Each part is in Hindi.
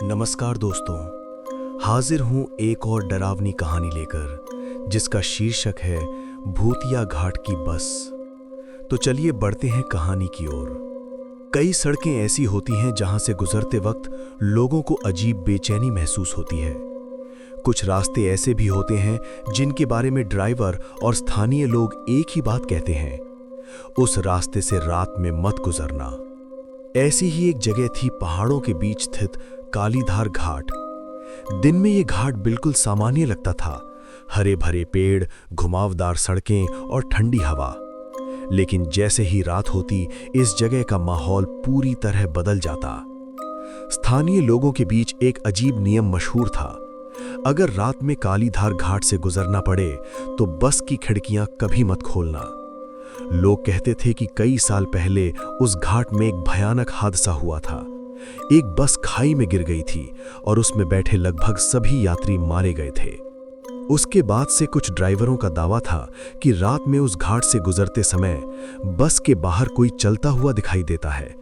नमस्कार दोस्तों, हाजिर हूँ एक और डरावनी कहानी लेकर जिसका शीर्षक है भूतिया घाट की बस। तो चलिए बढ़ते हैं कहानी की ओर। कई सड़कें ऐसी होती हैं जहां से गुजरते वक्त लोगों को अजीब बेचैनी महसूस होती है। कुछ रास्ते ऐसे भी होते हैं जिनके बारे में ड्राइवर और स्थानीय लोग एक ही बात कहते हैं, उस रास्ते से रात में मत गुजरना। ऐसी ही एक जगह थी पहाड़ों के बीच स्थित कालीधार घाट। दिन में ये घाट बिल्कुल सामान्य लगता था, हरे भरे पेड़, घुमावदार सड़कें और ठंडी हवा। लेकिन जैसे ही रात होती, इस जगह का माहौल पूरी तरह बदल जाता। स्थानीय लोगों के बीच एक अजीब नियम मशहूर था, अगर रात में कालीधार घाट से गुजरना पड़े तो बस की खिड़कियां कभी मत खोलना। लोग कहते थे कि कई साल पहले उस घाट में एक भयानक हादसा हुआ था। एक बस खाई में गिर गई थी और उसमें बैठे लगभग सभी यात्री मारे गए थे। उसके बाद से कुछ ड्राइवरों का दावा था कि रात में उस घाट से गुजरते समय बस के बाहर कोई चलता हुआ दिखाई देता है,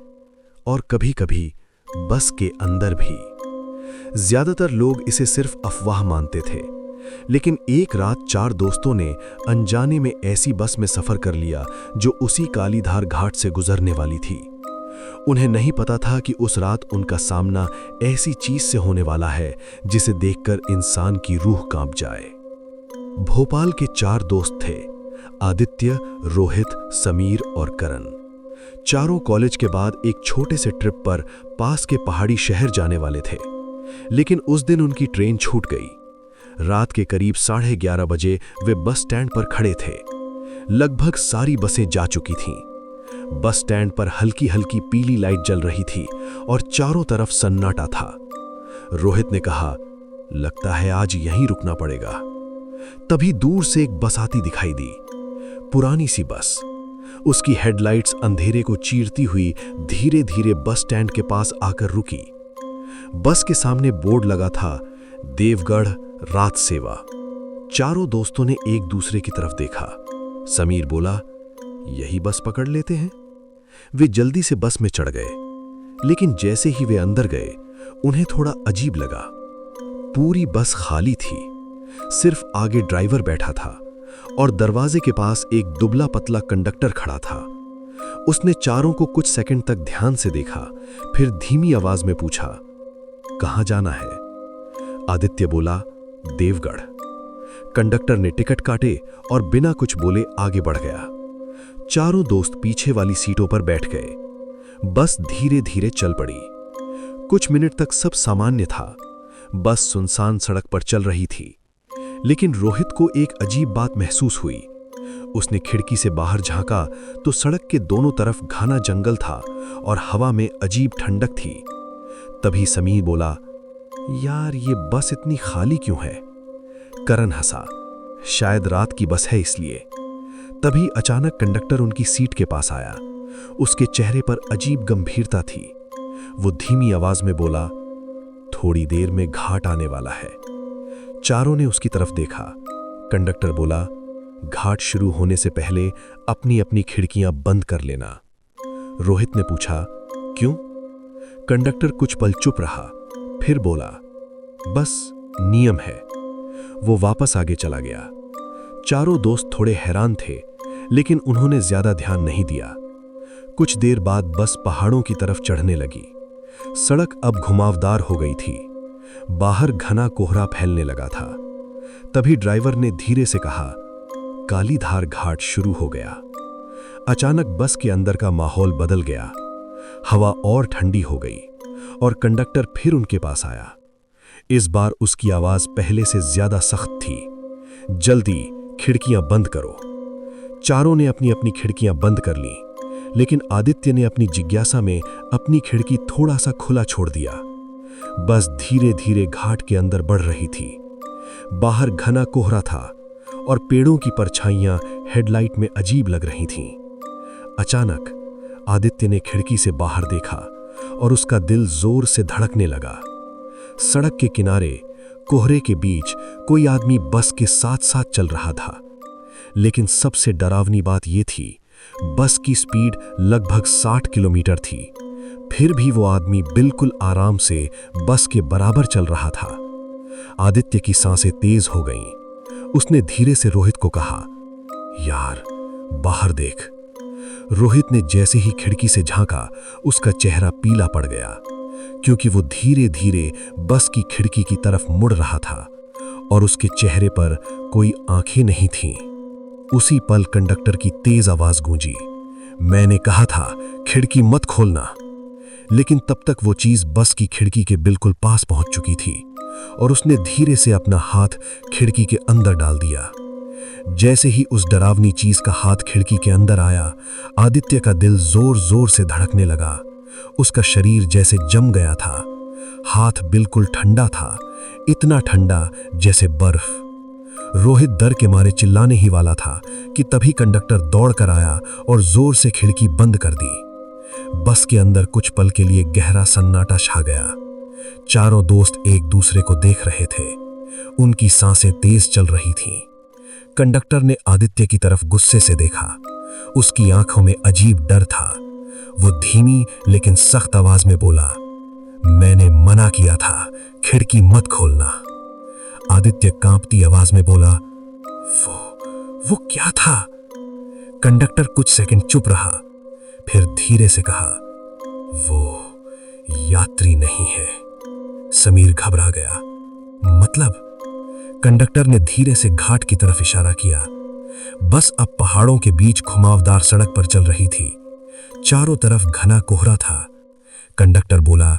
और कभी-कभी बस के अंदर भी। ज्यादातर लोग इसे सिर्फ अफवाह मानते थे, लेकिन एक रात 4 दोस्तों ने अनजाने में ऐसी बस में सफर कर लिया जो उसी कालीधार घाट से गुजरने वाली थी। उन्हें नहीं पता था कि उस रात उनका सामना ऐसी चीज से होने वाला है जिसे देखकर इंसान की रूह कांप जाए। भोपाल के 4 दोस्त थे, आदित्य, रोहित, समीर और करण। चारों कॉलेज के बाद एक छोटे से ट्रिप पर पास के पहाड़ी शहर जाने वाले थे, लेकिन उस दिन उनकी ट्रेन छूट गई। रात के करीब 11:30 बजे वे बस स्टैंड पर खड़े थे। लगभग सारी बसें जा चुकी थीं। बस स्टैंड पर हल्की हल्की पीली लाइट जल रही थी और चारों तरफ सन्नाटा था। रोहित ने कहा, लगता है आज यहीं रुकना पड़ेगा। तभी दूर से एक बस आती दिखाई दी, पुरानी सी बस। उसकी हेडलाइट्स अंधेरे को चीरती हुई धीरे धीरे बस स्टैंड के पास आकर रुकी। बस के सामने बोर्ड लगा था, देवगढ़ रात सेवा। चारों दोस्तों ने एक दूसरे की तरफ देखा। समीर बोला, यही बस पकड़ लेते हैं। वे जल्दी से बस में चढ़ गए, लेकिन जैसे ही वे अंदर गए उन्हें थोड़ा अजीब लगा। पूरी बस खाली थी, सिर्फ आगे ड्राइवर बैठा था और दरवाजे के पास एक दुबला पतला कंडक्टर खड़ा था। उसने चारों को कुछ सेकंड तक ध्यान से देखा, फिर धीमी आवाज में पूछा, कहां जाना है? आदित्य बोला, देवगढ़। कंडक्टर ने टिकट काटे और बिना कुछ बोले आगे बढ़ गया। चारों दोस्त पीछे वाली सीटों पर बैठ गए। बस धीरे धीरे चल पड़ी। कुछ मिनट तक सब सामान्य था। बस सुनसान सड़क पर चल रही थी, लेकिन रोहित को एक अजीब बात महसूस हुई। उसने खिड़की से बाहर झांका तो सड़क के दोनों तरफ घना जंगल था और हवा में अजीब ठंडक थी। तभी समीर बोला, यार ये बस इतनी खाली क्यों है? करण हंसा, शायद रात की बस है इसलिए। तभी अचानक कंडक्टर उनकी सीट के पास आया। उसके चेहरे पर अजीब गंभीरता थी। वो धीमी आवाज में बोला, थोड़ी देर में घाट आने वाला है। चारों ने उसकी तरफ देखा। कंडक्टर बोला, घाट शुरू होने से पहले अपनी अपनी खिड़कियां बंद कर लेना। रोहित ने पूछा, क्यों? कंडक्टर कुछ पल चुप रहा, फिर बोला, बस नियम है। वो वापस आगे चला गया। चारों दोस्त थोड़े हैरान थे, लेकिन उन्होंने ज्यादा ध्यान नहीं दिया। कुछ देर बाद बस पहाड़ों की तरफ चढ़ने लगी। सड़क अब घुमावदार हो गई थी। बाहर घना कोहरा फैलने लगा था। तभी ड्राइवर ने धीरे से कहा, कालीधार घाट शुरू हो गया। अचानक बस के अंदर का माहौल बदल गया। हवा और ठंडी हो गई और कंडक्टर फिर उनके पास आया। इस बार उसकी आवाज पहले से ज्यादा सख्त थी, जल्दी खिड़कियां बंद करो। चारों ने अपनी अपनी खिड़कियां बंद कर लीं, लेकिन आदित्य ने अपनी जिज्ञासा में अपनी खिड़की थोड़ा सा खुला छोड़ दिया। बस धीरे धीरे घाट के अंदर बढ़ रही थी। बाहर घना कोहरा था और पेड़ों की परछाइयां हेडलाइट में अजीब लग रही थीं। अचानक आदित्य ने खिड़की से बाहर देखा और उसका दिल जोर से धड़कने लगा। सड़क के किनारे कोहरे के बीच कोई आदमी बस के साथ साथ चल रहा था, लेकिन सबसे डरावनी बात यह थी, बस की स्पीड लगभग 60 किलोमीटर थी। फिर भी वो आदमी बिल्कुल आराम से बस के बराबर चल रहा था। आदित्य की सांसें तेज हो गईं। उसने धीरे से रोहित को कहा, यार, बाहर देख। रोहित ने जैसे ही खिड़की से झांका, उसका चेहरा पीला पड़ गया, क्योंकि वो धीरे धीरे बस की खिड़की की तरफ मुड़ रहा था और उसके चेहरे पर कोई आंखें नहीं थीं। उसी पल कंडक्टर की तेज आवाज गूंजी, मैंने कहा था खिड़की मत खोलना। लेकिन तब तक वो चीज बस की खिड़की के बिल्कुल पास पहुंच चुकी थी और उसने धीरे से अपना हाथ खिड़की के अंदर डाल दिया। जैसे ही उस डरावनी चीज का हाथ खिड़की के अंदर आया, आदित्य का दिल जोर जोर से धड़कने लगा। उसका शरीर जैसे जम गया था। हाथ बिल्कुल ठंडा था, इतना ठंडा जैसे बर्फ। रोहित डर के मारे चिल्लाने ही वाला था कि तभी कंडक्टर दौड़ कर आया और जोर से खिड़की बंद कर दी। बस के अंदर कुछ पल के लिए गहरा सन्नाटा छा गया। चारों दोस्त एक दूसरे को देख रहे थे। उनकी सांसें तेज चल रही थीं। कंडक्टर ने आदित्य की तरफ गुस्से से देखा। उसकी आंखों में अजीब डर था। वो धीमी लेकिन सख्त आवाज में बोला, मैंने मना किया था खिड़की मत खोलना। आदित्य कांपती आवाज में बोला, वो क्या था? कंडक्टर कुछ सेकंड चुप रहा, फिर धीरे से कहा, वो यात्री नहीं है। समीर घबरा गया। मतलब? कंडक्टर ने धीरे से घाट की तरफ इशारा किया। बस अब पहाड़ों के बीच घुमावदार सड़क पर चल रही थी। चारों तरफ घना कोहरा था। कंडक्टर बोला,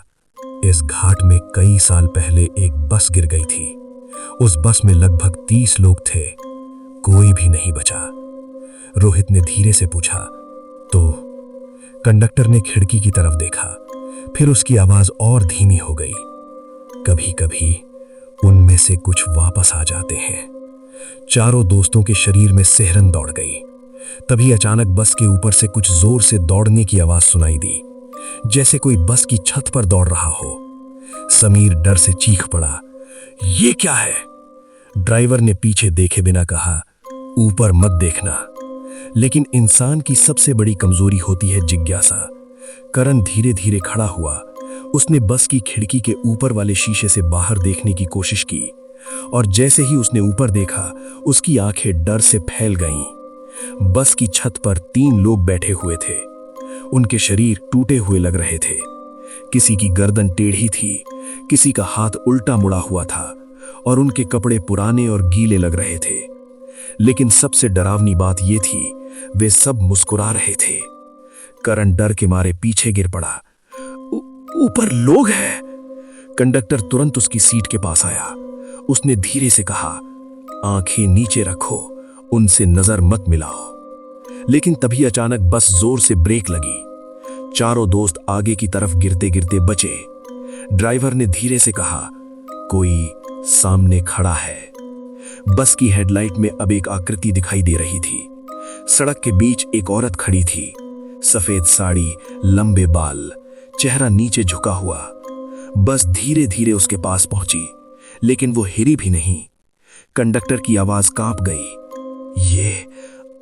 इस घाट में कई साल पहले एक बस गिर गई थी। उस बस में लगभग 30 लोग थे। कोई भी नहीं बचा। रोहित ने धीरे से पूछा, तो? कंडक्टर ने खिड़की की तरफ देखा, फिर उसकी आवाज और धीमी हो गई। कभी कभी उनमें से कुछ वापस आ जाते हैं। चारों दोस्तों के शरीर में सिहरन दौड़ गई। तभी अचानक बस के ऊपर से कुछ जोर से दौड़ने की आवाज सुनाई दी, जैसे कोई बस की छत पर दौड़ रहा हो। समीर डर से चीख पड़ा, ये क्या है? ड्राइवर ने पीछे देखे बिना कहा, ऊपर मत देखना। लेकिन इंसान की सबसे बड़ी कमजोरी होती है जिज्ञासा। करण धीरे धीरे खड़ा हुआ। उसने बस की खिड़की के ऊपर वाले शीशे से बाहर देखने की कोशिश की और जैसे ही उसने ऊपर देखा, उसकी आंखें डर से फैल गईं। बस की छत पर 3 लोग बैठे हुए थे। उनके शरीर टूटे हुए लग रहे थे। किसी की गर्दन टेढ़ी थी, किसी का हाथ उल्टा मुड़ा हुआ था और उनके कपड़े पुराने और गीले लग रहे थे। लेकिन सबसे डरावनी बात यह थी, वे सब मुस्कुरा रहे थे। करण डर के मारे पीछे गिर पड़ा। ऊपर लोग हैं। कंडक्टर तुरंत उसकी सीट के पास आया। उसने धीरे से कहा, आंखें नीचे रखो, उनसे नजर मत मिलाओ। लेकिन तभी अचानक बस जोर से ब्रेक लगी। चारों दोस्त आगे की तरफ गिरते गिरते बचे। ड्राइवर ने धीरे से कहा, कोई सामने खड़ा है। बस की हेडलाइट में अब एक आकृति दिखाई दे रही थी। सड़क के बीच एक औरत खड़ी थी। सफेद साड़ी, लंबे बाल, चेहरा नीचे झुका हुआ। बस धीरे धीरे उसके पास पहुंची, लेकिन वो हिरी भी नहीं। कंडक्टर की आवाज कांप गई, ये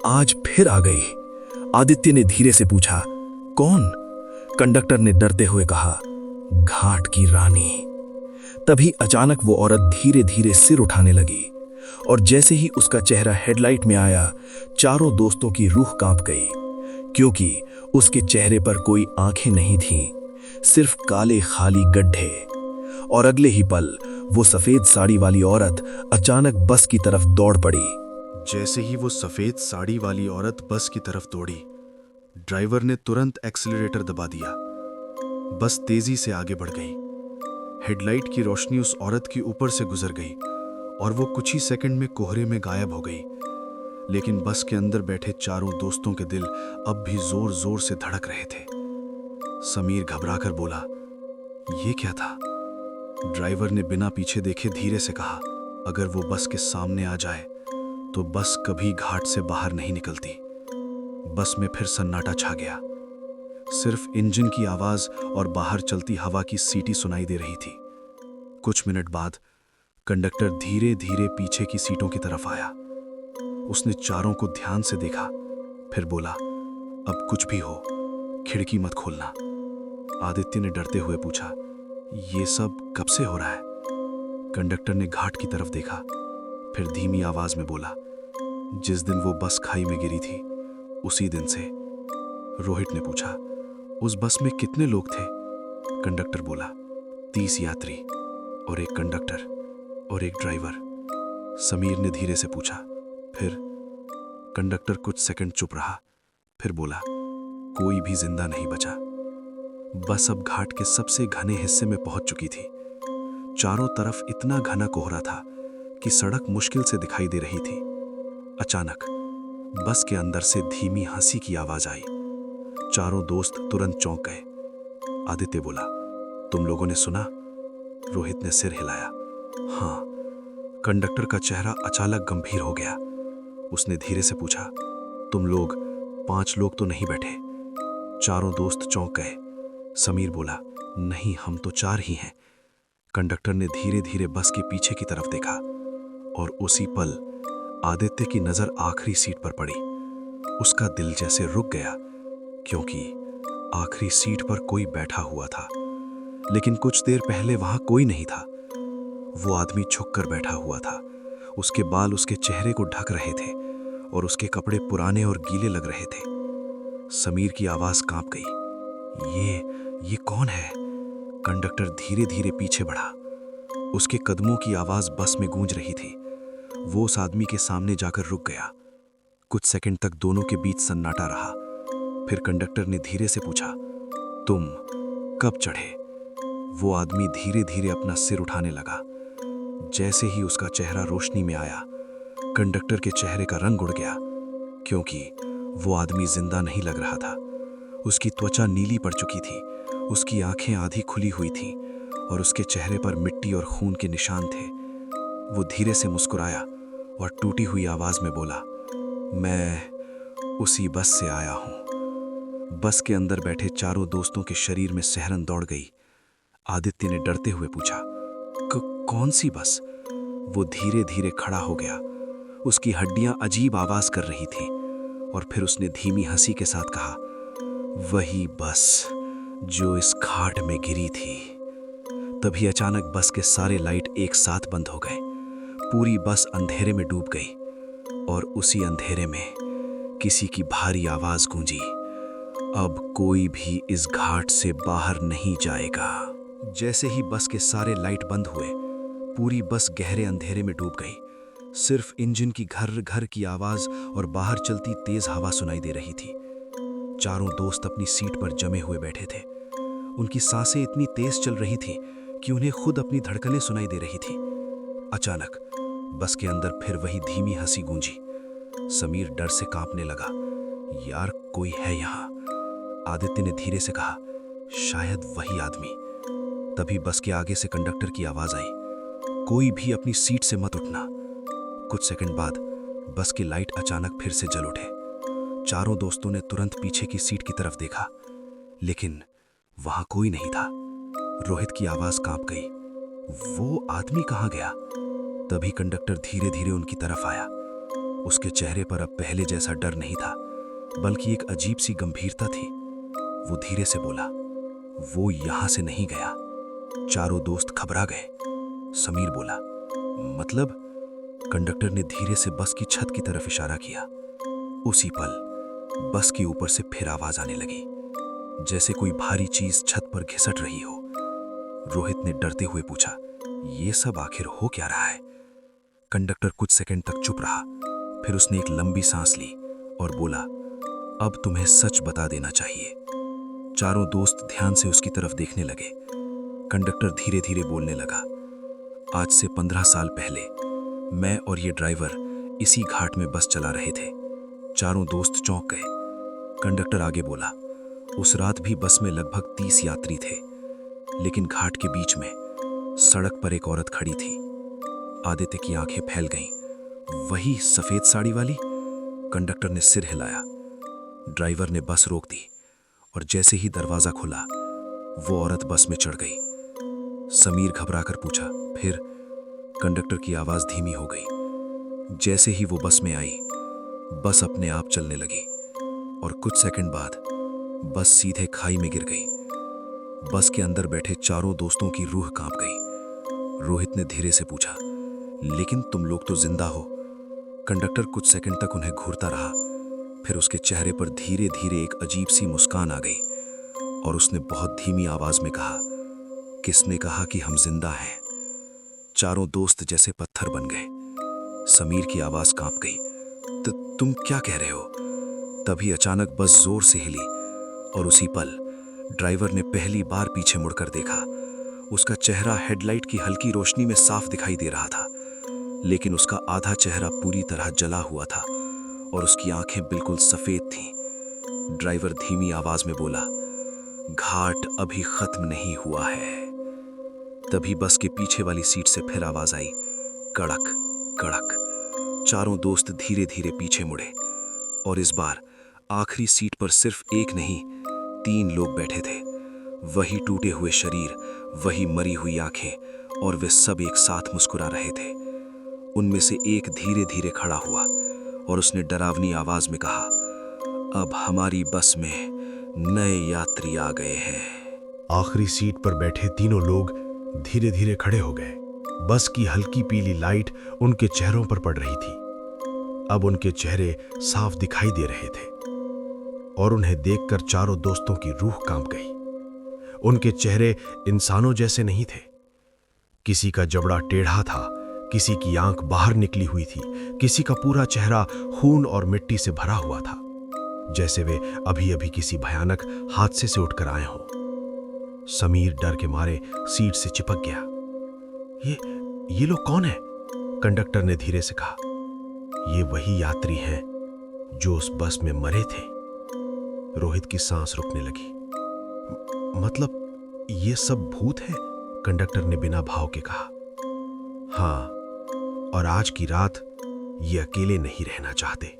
आज फिर आ गई। आदित्य ने धीरे से पूछा, कौन? कंडक्टर ने डरते हुए कहा, घाट की रानी। तभी अचानक वो औरत धीरे धीरे सिर उठाने लगी और जैसे ही उसका चेहरा हेडलाइट में आया, चारों दोस्तों की रूह कांप गई, क्योंकि उसके चेहरे पर कोई आंखें नहीं थीं, सिर्फ काले खाली गड्ढे। और अगले ही पल वो सफेद साड़ी वाली औरत अचानक बस की तरफ दौड़ पड़ी। जैसे ही वो सफेद साड़ी वाली औरत बस की तरफ दौड़ी, ड्राइवर ने तुरंत एक्सीलरेटर दबा दिया। बस तेजी से आगे बढ़ गई। हेडलाइट की रोशनी उस औरत के ऊपर से गुजर गई और वो कुछ ही सेकंड में कोहरे में गायब हो गई। लेकिन बस के अंदर बैठे चारों दोस्तों के दिल अब भी जोर जोर से धड़क रहे थे। समीर घबराकर बोला, ये क्या था? ड्राइवर ने बिना पीछे देखे धीरे से कहा, अगर वो बस के सामने आ जाए तो बस कभी घाट से बाहर नहीं निकलती। बस में फिर सन्नाटा छा गया। सिर्फ इंजन की आवाज और बाहर चलती हवा की सीटी सुनाई दे रही थी। कुछ मिनट बाद कंडक्टर धीरे धीरे पीछे की सीटों की तरफ आया। उसने चारों को ध्यान से देखा, फिर बोला, अब कुछ भी हो, खिड़की मत खोलना। आदित्य ने डरते हुए पूछा, ये सब कब से हो रहा है? कंडक्टर ने घाट की तरफ देखा, फिर धीमी आवाज में बोला, जिस दिन वो बस खाई में गिरी थी उसी दिन से। रोहित ने पूछा, उस बस में कितने लोग थे? कंडक्टर बोला, 30 यात्री और एक कंडक्टर और एक ड्राइवर। समीर ने धीरे से पूछा, फिर? कंडक्टर कुछ सेकंड चुप रहा, फिर बोला, कोई भी जिंदा नहीं बचा। बस अब घाट के सबसे घने हिस्से में पहुंच चुकी थी। चारों तरफ इतना घना कोहरा था कि सड़क मुश्किल से दिखाई दे रही थी। अचानक बस के अंदर से धीमी हंसी की आवाज आई। चारों दोस्त तुरंत चौंक गए। आदित्य बोला, तुम लोगों ने सुना? रोहित ने सिर हिलाया, हाँ। कंडक्टर का चेहरा अचानक गंभीर हो गया। उसने धीरे से पूछा, तुम लोग 5 लोग तो नहीं बैठे? चारों दोस्त चौंक गए। समीर बोला, नहीं, हम तो 4 ही हैं। कंडक्टर ने धीरे धीरे बस के पीछे की तरफ देखा और उसी पल आदित्य की नजर आखिरी सीट पर पड़ी। उसका दिल जैसे रुक गया, क्योंकि आखिरी सीट पर कोई बैठा हुआ था, लेकिन कुछ देर पहले वहां कोई नहीं था। वो आदमी झुककर बैठा हुआ था। उसके बाल उसके चेहरे को ढक रहे थे और उसके कपड़े पुराने और गीले लग रहे थे। समीर की आवाज कांप गई, ये कौन है? कंडक्टर धीरे धीरे पीछे बढ़ा। उसके कदमों की आवाज बस में गूंज रही थी। वो उस आदमी के सामने जाकर रुक गया। कुछ सेकंड तक दोनों के बीच सन्नाटा रहा। फिर कंडक्टर ने धीरे से पूछा, तुम कब चढ़े? वो आदमी धीरे धीरे अपना सिर उठाने लगा। जैसे ही उसका चेहरा रोशनी में आया, कंडक्टर के चेहरे का रंग उड़ गया, क्योंकि वो आदमी जिंदा नहीं लग रहा था। उसकी त्वचा नीली पड़ चुकी थी, उसकी आंखें आधी खुली हुई थीं और उसके चेहरे पर मिट्टी और खून के निशान थे। वो धीरे से मुस्कुराया और टूटी हुई आवाज में बोला, मैं उसी बस से आया हूं। बस के अंदर बैठे चारों दोस्तों के शरीर में सिहरन दौड़ गई। आदित्य ने डरते हुए पूछा, कौन सी बस? वो धीरे धीरे खड़ा हो गया। उसकी हड्डियां अजीब आवाज कर रही थीं और फिर उसने धीमी हंसी के साथ कहा, वही बस जो इस घाट में गिरी थी। तभी अचानक बस के सारे लाइट एक साथ बंद हो गए। पूरी बस अंधेरे में डूब गई और उसी अंधेरे में किसी की भारी आवाज गूंजी, अब कोई भी इस घाट से बाहर नहीं जाएगा। जैसे ही बस के सारे लाइट बंद हुए, पूरी बस गहरे अंधेरे में डूब गई। सिर्फ इंजन की घर घर की आवाज और बाहर चलती तेज हवा सुनाई दे रही थी। चारों दोस्त अपनी सीट पर जमे हुए बैठे थे। उनकी सांसें इतनी तेज चल रही थीं कि उन्हें खुद अपनी धड़कनें सुनाई दे रही थीं। अचानक बस के अंदर फिर वही धीमी हंसी गूंजी। समीर डर से कांपने लगा, यार कोई है यहाँ। आदित्य ने धीरे से कहा, शायद वही आदमी। तभी बस के आगे से कंडक्टर की आवाज आई, कोई भी अपनी सीट से मत उठना। कुछ सेकंड बाद बस की लाइट अचानक फिर से जल उठे। चारों दोस्तों ने तुरंत पीछे की सीट की तरफ देखा, लेकिन वहां कोई नहीं था। रोहित की आवाज कांप गई, वो आदमी कहां गया? तभी कंडक्टर धीरे धीरे उनकी तरफ आया। उसके चेहरे पर अब पहले जैसा डर नहीं था, बल्कि एक अजीब सी गंभीरता थी। वो धीरे से बोला, वो यहां से नहीं गया। चारों दोस्त घबरा गए। समीर बोला, मतलब? कंडक्टर ने धीरे से बस की छत की तरफ इशारा किया। उसी पल बस के ऊपर से फिर आवाज आने लगी, जैसे कोई भारी चीज छत पर घिसट रही हो। रोहित ने डरते हुए पूछा, ये सब आखिर हो क्या रहा है? कंडक्टर कुछ सेकंड तक चुप रहा, फिर उसने एक लंबी सांस ली और बोला, अब तुम्हें सच बता देना चाहिए। चारों दोस्त ध्यान से उसकी तरफ देखने लगे। कंडक्टर धीरे धीरे बोलने लगा, आज से 15 साल पहले मैं और ये ड्राइवर इसी घाट में बस चला रहे थे। चारों दोस्त चौंक गए। कंडक्टर आगे बोला, उस रात भी बस में लगभग 30 यात्री थे, लेकिन घाट के बीच में सड़क पर एक औरत खड़ी थी। आदित्य की आंखें फैल गईं। वही सफेद साड़ी वाली? कंडक्टर ने सिर हिलाया। ड्राइवर ने बस रोक दी और जैसे ही दरवाजा खुला, वो औरत बस में चढ़ गई। समीर घबराकर पूछा, फिर? कंडक्टर की आवाज धीमी हो गई। जैसे ही वो बस में आई, बस अपने आप चलने लगी और कुछ सेकंड बाद बस सीधे खाई में गिर गई। बस के अंदर बैठे चारों दोस्तों की रूह कांप गई। रोहित ने धीरे से पूछा, लेकिन तुम लोग तो जिंदा हो? कंडक्टर कुछ सेकंड तक उन्हें घूरता रहा, फिर उसके चेहरे पर धीरे धीरे एक अजीब सी मुस्कान आ गई और उसने बहुत धीमी आवाज में कहा, किसने कहा कि हम जिंदा हैं? चारों दोस्त जैसे पत्थर बन गए। समीर की आवाज कांप गई, तुम क्या कह रहे हो? तभी अचानक बस जोर से हिली और उसी पल ड्राइवर ने पहली बार पीछे मुड़कर देखा। उसका चेहरा हेडलाइट की हल्की रोशनी में साफ दिखाई दे रहा था, लेकिन उसका आधा चेहरा पूरी तरह जला हुआ था और उसकी आंखें बिल्कुल सफेद थीं। ड्राइवर धीमी आवाज में बोला, घाट अभी खत्म नहीं हुआ है। तभी बस के पीछे वाली सीट से फिर आवाज आई, कड़क कड़क। चारों दोस्त धीरे धीरे पीछे मुड़े और इस बार आखिरी सीट पर सिर्फ एक नहीं 3 लोग बैठे थे। वही टूटे हुए शरीर, वही मरी हुई आंखें और वे सब एक साथ मुस्कुरा रहे थे। उनमें से एक धीरे धीरे खड़ा हुआ और उसने डरावनी आवाज में कहा, अब हमारी बस में नए यात्री आ गए हैं। आखिरी सीट पर बैठे तीनों लोग धीरे धीरे खड़े हो गए। बस की हल्की पीली लाइट उनके चेहरों पर पड़ रही थी। अब उनके चेहरे साफ दिखाई दे रहे थे और उन्हें देखकर चारों दोस्तों की रूह कांप गई। उनके चेहरे इंसानों जैसे नहीं थे। किसी का जबड़ा टेढ़ा था, किसी की आंख बाहर निकली हुई थी, किसी का पूरा चेहरा खून और मिट्टी से भरा हुआ था, जैसे वे अभी अभी किसी भयानक हादसे से उठकर आए हों। समीर डर के मारे सीट से चिपक गया। ये लोग कौन है? कंडक्टर ने धीरे से कहा। ये वही यात्री हैं जो उस बस में मरे थे। रोहित की सांस रुकने लगी। मतलब ये सब भूत है? कंडक्टर ने बिना भाव के कहा। हाँ, और आज की रात ये अकेले नहीं रहना चाहते।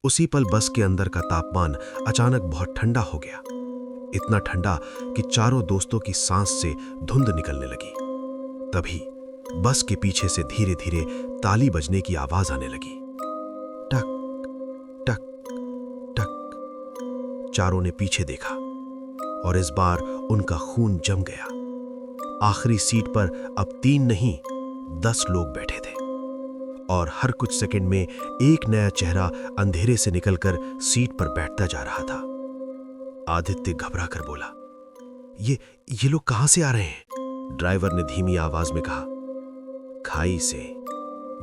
उसी पल बस के अंदर का तापमान अचानक बहुत ठंडा हो गया, इतना ठंडा कि चारों दोस्तों की सांस से धुंध निकलने लगी। तभी बस के पीछे से धीरे धीरे ताली बजने की आवाज आने लगी। टक टक टक। चारों ने पीछे देखा और इस बार उनका खून जम गया। आखिरी सीट पर अब 3 नहीं 10 लोग बैठे थे और हर कुछ सेकंड में एक नया चेहरा अंधेरे से निकलकर सीट पर बैठता जा रहा था। आदित्य घबरा कर बोला, ये लोग कहां से आ रहे हैं? ड्राइवर ने धीमी आवाज में कहा, खाई से।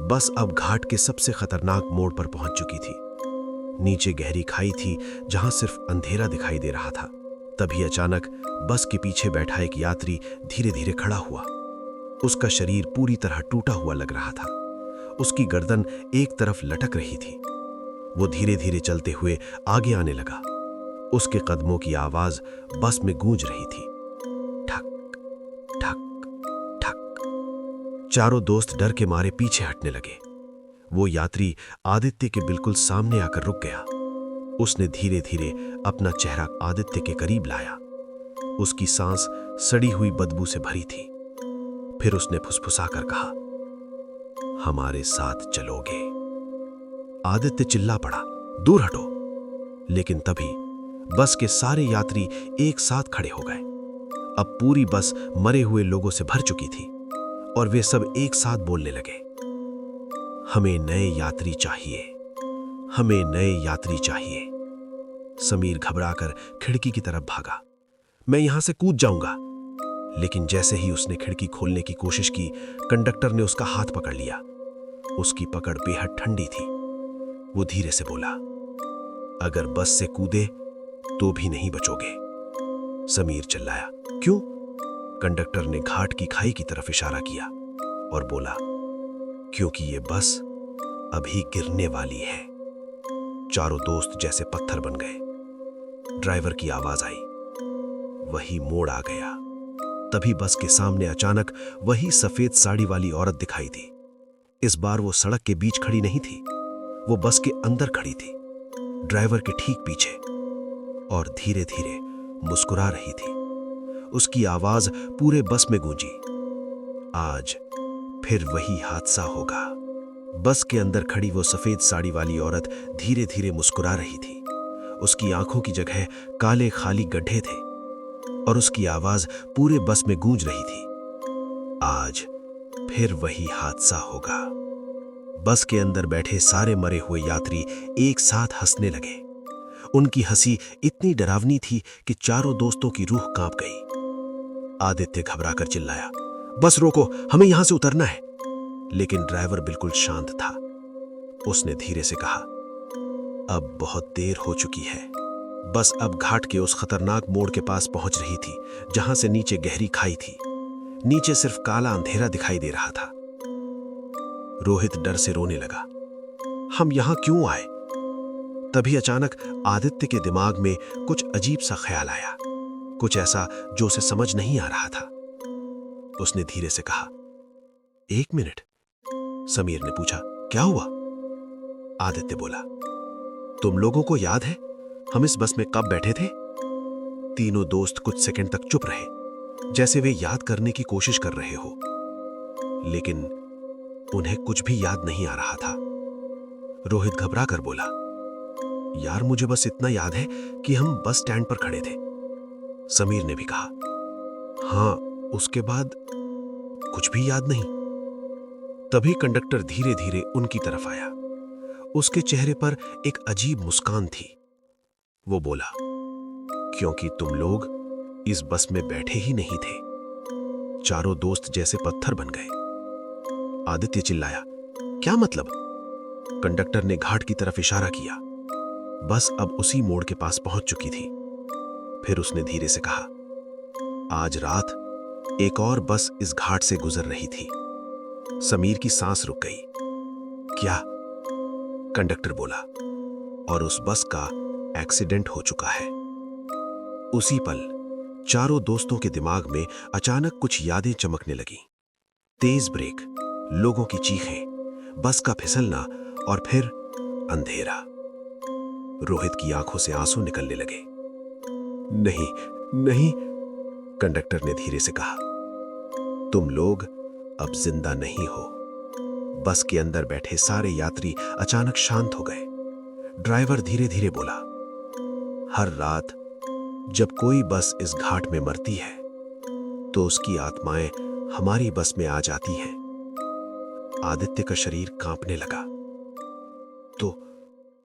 बस अब घाट के सबसे खतरनाक मोड़ पर पहुंच चुकी थी। नीचे गहरी खाई थी जहां सिर्फ अंधेरा दिखाई दे रहा था। तभी अचानक बस के पीछे बैठा एक यात्री धीरे धीरे खड़ा हुआ। उसका शरीर पूरी तरह टूटा हुआ लग रहा था। उसकी गर्दन एक तरफ लटक रही थी। वो धीरे धीरे चलते हुए आगे आने लगा। उसके कदमों की आवाज बस में गूंज रही थी, ठक ठक ठक। चारों दोस्त डर के मारे पीछे हटने लगे। वो यात्री आदित्य के बिल्कुल सामने आकर रुक गया। उसने धीरे धीरे अपना चेहरा आदित्य के करीब लाया। उसकी सांस सड़ी हुई बदबू से भरी थी। फिर उसने फुसफुसाकर कहा, हमारे साथ चलोगे? आदित्य चिल्ला पड़ा, दूर हटो। लेकिन तभी बस के सारे यात्री एक साथ खड़े हो गए। अब पूरी बस मरे हुए लोगों से भर चुकी थी और वे सब एक साथ बोलने लगे, हमें नए यात्री चाहिए, हमें नए यात्री चाहिए। समीर घबराकर खिड़की की तरफ भागा। मैं यहां से कूद जाऊंगा। लेकिन जैसे ही उसने खिड़की खोलने की कोशिश की, कंडक्टर ने उसका हाथ पकड़ लिया। उसकी पकड़ बेहद ठंडी थी। वो धीरे से बोला, अगर बस से कूदे तो भी नहीं बचोगे। समीर चिल्लाया, क्यों? कंडक्टर ने घाट की खाई की तरफ इशारा किया और बोला, क्योंकि ये बस अभी गिरने वाली है। चारों दोस्त जैसे पत्थर बन गए। ड्राइवर की आवाज आई, वही मोड़ आ गया। तभी बस के सामने अचानक वही सफेद साड़ी वाली औरत दिखाई दी। इस बार वो सड़क के बीच खड़ी नहीं थी, वो बस के अंदर खड़ी थी, ड्राइवर के ठीक पीछे, और धीरे धीरे मुस्कुरा रही थी। उसकी आवाज पूरे बस में गूंजी, आज फिर वही हादसा होगा। बस के अंदर खड़ी वो सफेद साड़ी वाली औरत धीरे धीरे मुस्कुरा रही थी। उसकी आंखों की जगह काले खाली गड्ढे थे। और उसकी आवाज पूरे बस में गूंज रही थी। आज फिर वही हादसा होगा। बस के अंदर बैठे सारे मरे हुए यात्री एक साथ हंसने लगे। उनकी हंसी इतनी डरावनी थी कि चारों दोस्तों की रूह कांप गई। आदित्य घबराकर चिल्लाया, बस रोको, हमें यहां से उतरना है। लेकिन ड्राइवर बिल्कुल शांत था। उसने धीरे से कहा, अब बहुत देर हो चुकी है। बस अब घाट के उस खतरनाक मोड़ के पास पहुंच रही थी जहां से नीचे गहरी खाई थी। नीचे सिर्फ काला अंधेरा दिखाई दे रहा था। रोहित डर से रोने लगा। हम यहां क्यों आए? तभी अचानक आदित्य के दिमाग में कुछ अजीब सा ख्याल आया, कुछ ऐसा जो उसे समझ नहीं आ रहा था। उसने धीरे से कहा, 1 मिनट। समीर ने पूछा, क्या हुआ? आदित्य बोला, तुम लोगों को याद है हम इस बस में कब बैठे थे? तीनों दोस्त कुछ सेकंड तक चुप रहे, जैसे वे याद करने की कोशिश कर रहे हो, लेकिन उन्हें कुछ भी याद नहीं आ रहा था। रोहित घबरा कर बोला, यार मुझे बस इतना याद है कि हम बस स्टैंड पर खड़े थे। समीर ने भी कहा, हाँ, उसके बाद कुछ भी याद नहीं। तभी कंडक्टर धीरे धीरे उनकी तरफ आया। उसके चेहरे पर एक अजीब मुस्कान थी। वो बोला, क्योंकि तुम लोग इस बस में बैठे ही नहीं थे। चारों दोस्त जैसे पत्थर बन गए। आदित्य चिल्लाया, क्या मतलब? कंडक्टर ने घाट की तरफ इशारा किया। बस अब उसी मोड़ के पास पहुंच चुकी थी। फिर उसने धीरे से कहा, आज रात एक और बस इस घाट से गुजर रही थी। समीर की सांस रुक गई। क्या? कंडक्टर बोला, और उस बस का एक्सीडेंट हो चुका है। उसी पल चारों दोस्तों के दिमाग में अचानक कुछ यादें चमकने लगीं। तेज ब्रेक, लोगों की चीखें, बस का फिसलना और फिर अंधेरा। रोहित की आंखों से आंसू निकलने लगे। नहीं नहीं, कंडक्टर ने धीरे से कहा, तुम लोग अब जिंदा नहीं हो। बस के अंदर बैठे सारे यात्री अचानक शांत हो गए। ड्राइवर धीरे धीरे बोला, हर रात जब कोई बस इस घाट में मरती है तो उसकी आत्माएं हमारी बस में आ जाती हैं। आदित्य का शरीर कांपने लगा।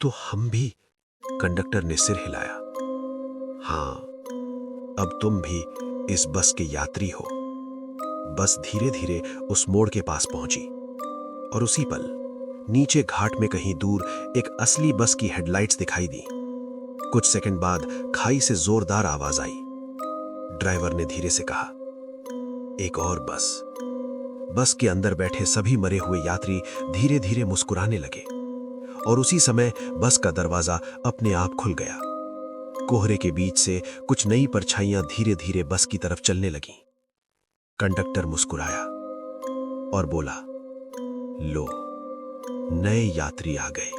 तो हम भी? कंडक्टर ने सिर हिलाया। हां, अब तुम भी इस बस के यात्री हो। बस धीरे धीरे उस मोड़ के पास पहुंची और उसी पल नीचे घाट में कहीं दूर एक असली बस की हेडलाइट्स दिखाई दी। कुछ सेकंड बाद खाई से जोरदार आवाज आई। ड्राइवर ने धीरे से कहा, एक और बस। बस के अंदर बैठे सभी मरे हुए यात्री धीरे धीरे मुस्कुराने लगे और उसी समय बस का दरवाजा अपने आप खुल गया। कोहरे के बीच से कुछ नई परछाइयां धीरे धीरे बस की तरफ चलने लगीं। कंडक्टर मुस्कुराया और बोला, लो, नए यात्री आ गए।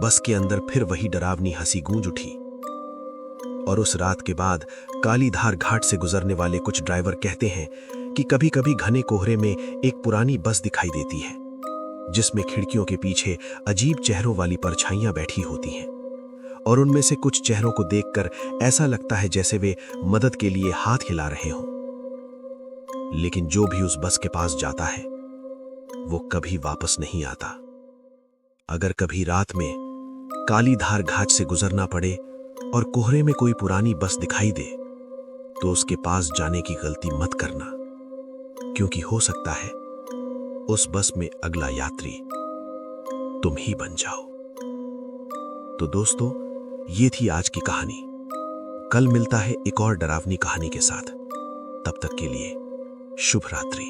बस के अंदर फिर वही डरावनी हंसी गूंज उठी। और उस रात के बाद कालीधार घाट से गुजरने वाले कुछ ड्राइवर कहते हैं कि कभी कभी घने कोहरे में एक पुरानी बस दिखाई देती है जिसमें खिड़कियों के पीछे अजीब चेहरों वाली परछाइयां बैठी होती हैं, और उनमें से कुछ चेहरों को देखकर ऐसा लगता है जैसे वे मदद के लिए हाथ हिला रहे हों। लेकिन जो भी उस बस के पास जाता है वो कभी वापस नहीं आता। अगर कभी रात में कालीधार घाट से गुजरना पड़े और कोहरे में कोई पुरानी बस दिखाई दे तो उसके पास जाने की गलती मत करना, क्योंकि हो सकता है उस बस में अगला यात्री तुम ही बन जाओ। तो दोस्तों, ये थी आज की कहानी। कल मिलता है एक और डरावनी कहानी के साथ। तब तक के लिए शुभ रात्रि।